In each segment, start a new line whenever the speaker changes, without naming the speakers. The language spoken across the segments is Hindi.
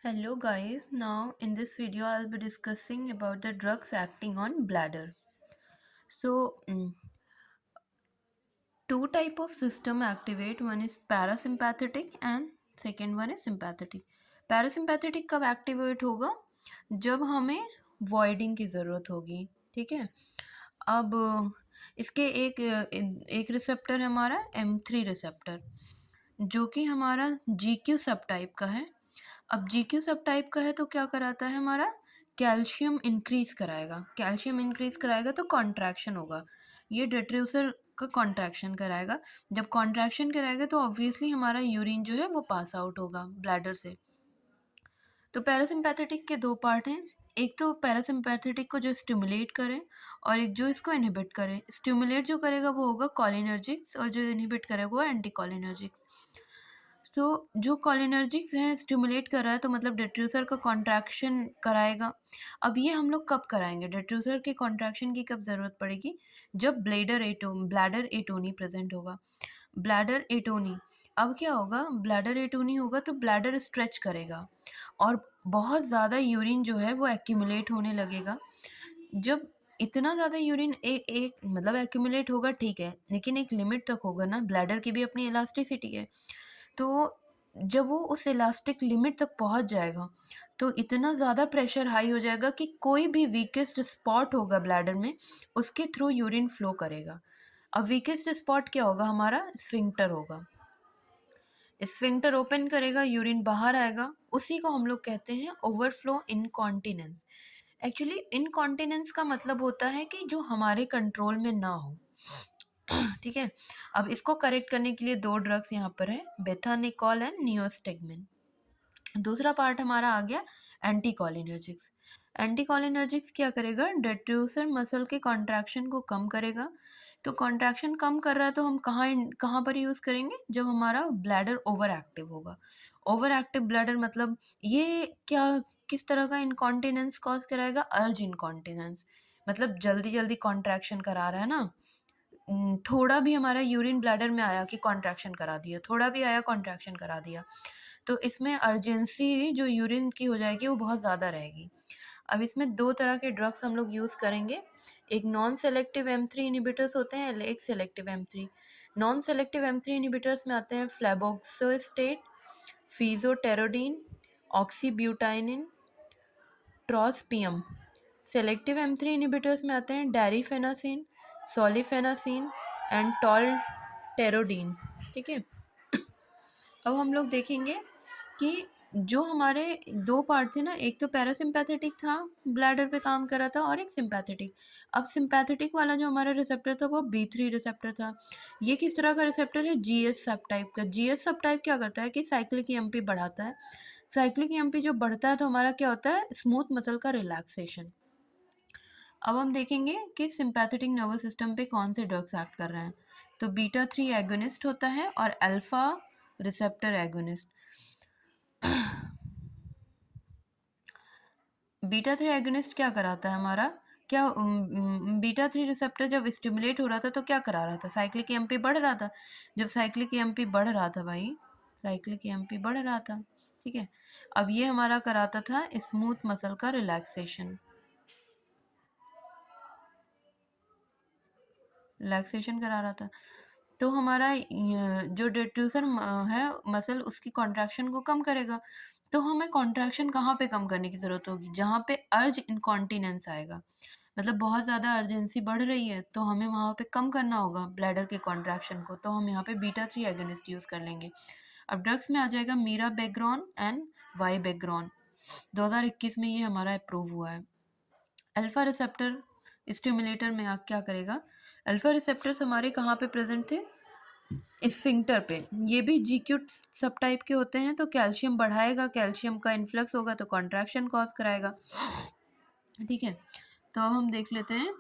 Hello guys, now in this video I'll be discussing about the drugs acting on bladder. So, two type of system activate, one is parasympathetic and second one is sympathetic. Parasympathetic कब activate होगा? जब हमें voiding की ज़रूरत होगी, ठीक है। अब इसके एक रिसेप्टर है हमारा M3 रिसेप्टर, जो कि हमारा GQ सब टाइप का है। अब GQ सब टाइप का है तो क्या कराता है हमारा, कैल्शियम इंक्रीज कराएगा। कैल्शियम इंक्रीज कराएगा तो कॉन्ट्रैक्शन होगा, ये डिट्रूसर का कॉन्ट्रैक्शन कराएगा। जब कॉन्ट्रैक्शन कराएगा तो ऑब्वियसली हमारा यूरिन जो है वो पास आउट होगा ब्लैडर से। तो पैरासिम्पैथेटिक के दो पार्ट हैं, एक तो पैरासिम्पैथेटिक को जो स्टिमुलेट करे और एक जो इसको इनहिबिट करे। स्टिमुलेट जो करेगा वो होगा कॉलिनर्जिक्स और जो इनहिबिट करेगा वो एंटी कॉलिनर्जिक्स। तो जो कॉलिनर्जिक्स हैं स्टिमुलेट कर रहा है तो मतलब डिट्रूसर का कॉन्ट्रैक्शन कराएगा। अब ये हम लोग कब कराएंगे, डिट्रूसर के कॉन्ट्रैक्शन की कब ज़रूरत पड़ेगी, जब ब्लैडर एटोनी प्रेजेंट होगा। ब्लैडर एटोनी, अब क्या होगा, ब्लैडर एटोनी होगा तो ब्लैडर स्ट्रेच करेगा और बहुत ज़्यादा यूरिन जो है वो एक्यूमुलेट होने लगेगा। जब इतना ज़्यादा यूरिन एक एक मतलब एक्यूमुलेट होगा ठीक है, लेकिन एक लिमिट तक होगा ना, ब्लैडर की भी अपनी इलास्टिसिटी है। तो जब वो उस इलास्टिक लिमिट तक पहुंच जाएगा तो इतना ज़्यादा प्रेशर हाई हो जाएगा कि कोई भी वीकेस्ट स्पॉट होगा ब्लैडर में उसके थ्रू यूरिन फ्लो करेगा। अब वीकेस्ट स्पॉट क्या होगा, हमारा स्फिंक्टर होगा। स्फिंक्टर ओपन करेगा, यूरिन बाहर आएगा, उसी को हम लोग कहते हैं ओवरफ्लो इनकॉन्टिनेंस। एक्चुअली इनकॉन्टिनेंस का मतलब होता है कि जो हमारे कंट्रोल में ना हो, ठीक है। अब इसको करेक्ट करने के लिए दो ड्रग्स यहाँ पर है, बेथानिकॉल एंड नियोस्टेगमिन। दूसरा पार्ट हमारा आ गया एंटीकोलिनर्जिक्स। एंटीकोलिनर्जिक्स क्या करेगा, डेट्रूसर मसल के कॉन्ट्रैक्शन को कम करेगा। तो कॉन्ट्रैक्शन कम कर रहा है तो हम कहाँ पर यूज़ करेंगे, जब हमारा ब्लैडर ओवर एक्टिव होगा। ओवर एक्टिव ब्लैडर मतलब ये क्या, किस तरह का इनकॉन्टिनेंस कॉज कराएगा, अर्ज इनकॉन्टिनेंस, मतलब जल्दी जल्दी कॉन्ट्रैक्शन करा रहा है ना। थोड़ा भी हमारा यूरिन ब्लैडर में आया कि कॉन्ट्रैक्शन करा दिया, थोड़ा भी आया कॉन्ट्रैक्शन करा दिया, तो इसमें अर्जेंसी जो यूरिन की हो जाएगी वो बहुत ज़्यादा रहेगी। अब इसमें दो तरह के ड्रग्स हम लोग यूज़ करेंगे, एक नॉन सेलेक्टिव M3 इनिबिटर्स होते हैं, एक selective M3। Non selective M3 inhibitors में आते हैं फ्लेबोक्सोस्टेट, फिजोटेरोडीन, ऑक्सीब्यूटाइनिन, ट्रोस्पियम। सेलेक्टिव M3 इनिबिटर्स में आते हैं डैरिफेनासिन, सोलिफेनासिन एंड टॉलटेरोडीन, ठीक है। अब हम लोग देखेंगे कि जो हमारे दो पार्ट थे ना, एक तो पैरासिम्पैथेटिक था, ब्लैडर पे काम कर रहा था, और एक सिंपैथेटिक। अब सिंपैथेटिक वाला जो हमारा रिसेप्टर था वो B3 रिसेप्टर था। ये किस तरह का रिसेप्टर है, GS सब टाइप का। GS सब टाइप क्या करता है कि साइक्लिक EMP बढ़ाता है। साइक्लिक EMP जो बढ़ता है तो हमारा क्या होता है, स्मूथ मसल का रिलैक्सेशन। अब हम देखेंगे कि सिंपैथेटिक नर्वस सिस्टम पे कौन से ड्रग्स एक्ट कर रहे हैं। तो बीटा 3 एगोनिस्ट होता है और alpha receptor agonist. Beta 3 agonist क्या कराता है हमारा, क्या बीटा 3 रिसेप्टर जब स्टिमुलेट हो रहा था तो क्या करा रहा था, साइक्लिक EMP बढ़ रहा था। जब साइक्लिक EMP बढ़ रहा था भाई, साइक्लिक EMP बढ़ रहा था, ठीक है। अब ये हमारा कराता था स्मूथ मसल का रिलैक्सेशन, रिलैक्सेशन करा रहा था। तो हमारा जो डिट्रूसर है मसल, उसकी कॉन्ट्रैक्शन को कम करेगा। तो हमें कॉन्ट्रैक्शन कहाँ पे कम करने की ज़रूरत होगी, जहाँ पे अर्ज इनकॉन्टिनेंस आएगा, मतलब बहुत ज़्यादा अर्जेंसी बढ़ रही है तो हमें वहाँ पे कम करना होगा ब्लैडर के कॉन्ट्रैक्शन को, तो हम यहाँ पे बीटा 3 एगोनिस्ट यूज़ कर लेंगे। अब ड्रग्स में आ जाएगा मीरा बैग्रॉन एंड वाई बैग्रॉन। 2021 में ये हमारा अप्रूव हुआ है। अल्फा रिसेप्टर स्टिमुलेटर में क्या करेगा, अल्फा रिसेप्टर्स हमारे कहाँ पे प्रेजेंट थे, स्फिंक्टर पे। ये भी GQ सब टाइप के होते हैं, तो कैल्शियम बढ़ाएगा, कैल्शियम का इन्फ्लक्स होगा तो कॉन्ट्रैक्शन कॉज कराएगा, ठीक है। तो अब हम देख लेते हैं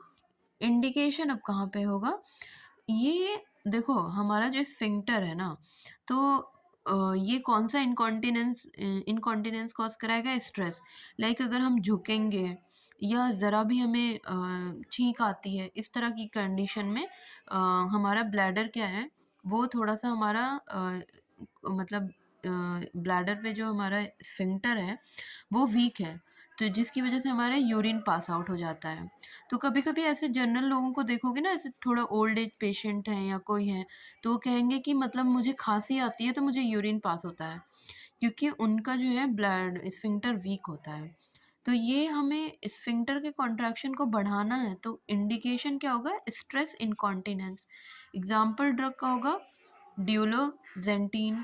इंडिकेशन अब कहाँ पे होगा। ये देखो हमारा जो स्फिंक्टर है ना, तो ये कौन सा इनकॉन्टिनेंस कॉज कराएगा, स्ट्रेस। लाइक अगर हम झुकेंगे या ज़रा भी हमें छींक आती है, इस तरह की कंडीशन में हमारा ब्लैडर क्या है, वो थोड़ा सा हमारा मतलब ब्लैडर पे जो हमारा स्फिंक्टर है वो वीक है, तो जिसकी वजह से हमारा यूरिन पास आउट हो जाता है। तो कभी कभी ऐसे जनरल लोगों को देखोगे ना, ऐसे थोड़ा ओल्ड एज पेशेंट हैं या कोई है, तो वो कहेंगे कि मतलब मुझे खांसी आती है तो मुझे यूरिन पास होता है, क्योंकि उनका जो है ब्लड स्फिंक्टर वीक होता है। तो ये हमें स्फिंक्टर के कॉन्ट्रैक्शन को बढ़ाना है, तो इंडिकेशन क्या होगा, स्ट्रेस इनकॉन्टिनेंस। एग्जाम्पल ड्रग का होगा ड्यूलोजेंटीन,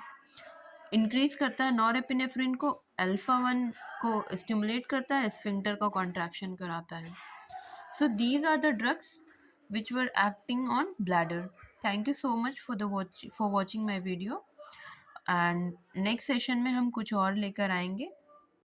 इंक्रीज करता है नॉरएपिनेफ्रिन को, अल्फा 1 को स्टिमुलेट करता है, स्फिंक्टर का कॉन्ट्रैक्शन कराता है। So these are the drugs which were acting on bladder. Thank you so much for watching my video, and next session में हम कुछ और लेकर आएंगे।